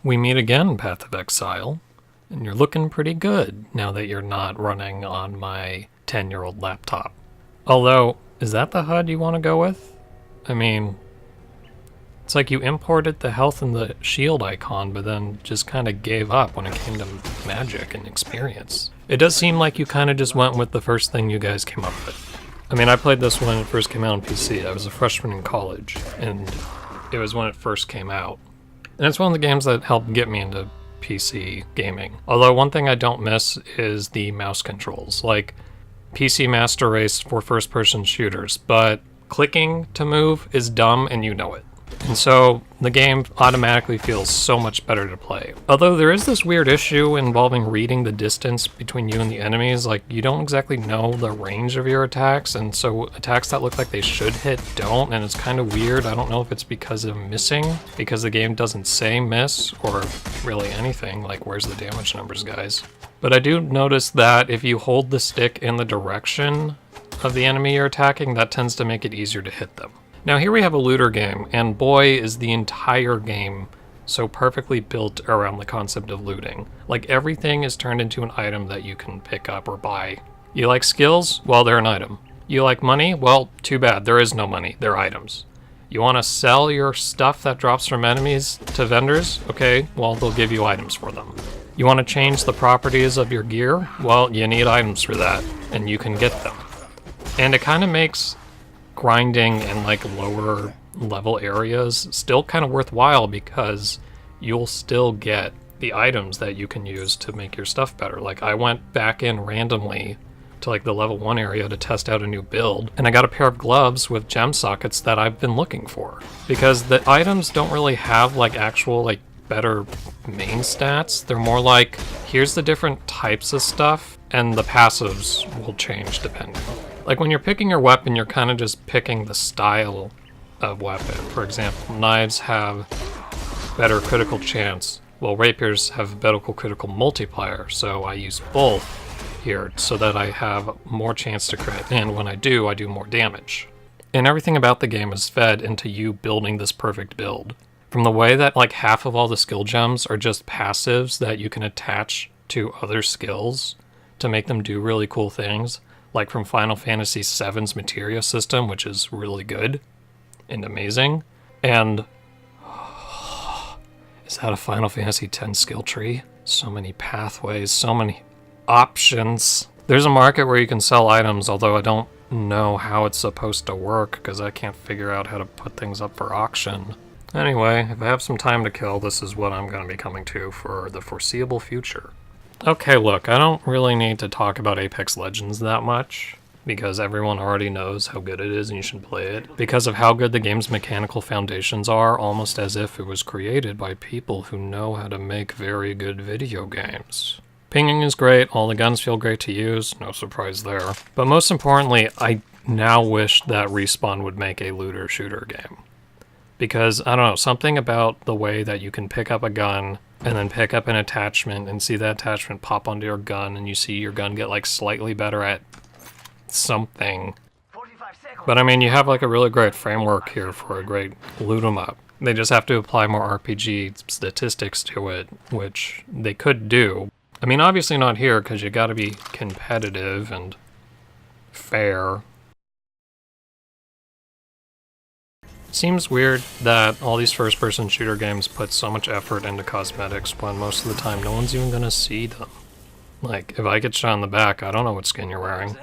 We meet again, Path of Exile, and you're looking pretty good now that you're not running on my 10-year-old laptop. Although, is that the HUD you want to go with? I mean, it's like you imported the health and the shield icon, but then just kind of gave up when it came to magic and experience. It does seem like you kind of just went with the first thing you guys came up with. I mean, I played this when it first came out on PC. I was a freshman in college, and it was when it first came out. And it's one of the games that helped get me into PC gaming. Although one thing I don't miss is the mouse controls. Like, PC Master Race for first-person shooters, but clicking to move is dumb and you know it. And so the game automatically feels so much better to play. Although there is this weird issue involving reading the distance between you and the enemies. Like, you don't exactly know the range of your attacks, and so attacks that look like they should hit don't, and it's kind of weird. I don't know if it's because I'm missing, because the game doesn't say miss, or really anything, like where's the damage numbers, guys. But I do notice that if you hold the stick in the direction of the enemy you're attacking, that tends to make it easier to hit them. Now here we have a looter game, and boy is the entire game so perfectly built around the concept of looting. Like, everything is turned into an item that you can pick up or buy. You like skills? Well, they're an item. You like money? Well, too bad, there is no money, they're items. You want to sell your stuff that drops from enemies to vendors? Okay, well, they'll give you items for them. You want to change the properties of your gear? Well, you need items for that, and you can get them. And it kind of makes grinding in like lower level areas still kind of worthwhile, because you'll still get the items that you can use to make your stuff better. Like, I went back in randomly to like the level 1 area to test out a new build, and I got a pair of gloves with gem sockets that I've been looking for, because the items don't really have like actual like better main stats. They're more like, here's the different types of stuff, and the passives will change depending. Like, when you're picking your weapon, you're kind of just picking the style of weapon. For example, knives have better critical chance, while rapiers have better critical multiplier, so I use both here so that I have more chance to crit, and when I do more damage. And everything about the game is fed into you building this perfect build. From the way that like half of all the skill gems are just passives that you can attach to other skills to make them do really cool things, like from Final Fantasy VII's materia system, which is really good and amazing. And is that a Final Fantasy X skill tree? So many pathways, so many options. There's a market where you can sell items, although I don't know how it's supposed to work because I can't figure out how to put things up for auction. Anyway, if I have some time to kill, this is what I'm going to be coming to for the foreseeable future. Okay, look, I don't really need to talk about Apex Legends that much, because everyone already knows how good it is and you should play it, because of how good the game's mechanical foundations are, almost as if it was created by people who know how to make very good video games. Pinging is great, all the guns feel great to use, no surprise there. But most importantly, I now wish that Respawn would make a looter shooter game. Because, I don't know, something about the way that you can pick up a gun and then pick up an attachment and see that attachment pop onto your gun, and you see your gun get like slightly better at something. But I mean, you have like a really great framework here for a great loot 'em up. They just have to apply more RPG statistics to it, which they could do. I mean, obviously not here, because you gotta be competitive and fair. Seems weird that all these first-person shooter games put so much effort into cosmetics when most of the time no one's even gonna see them. Like, if I get shot in the back, I don't know what skin you're wearing.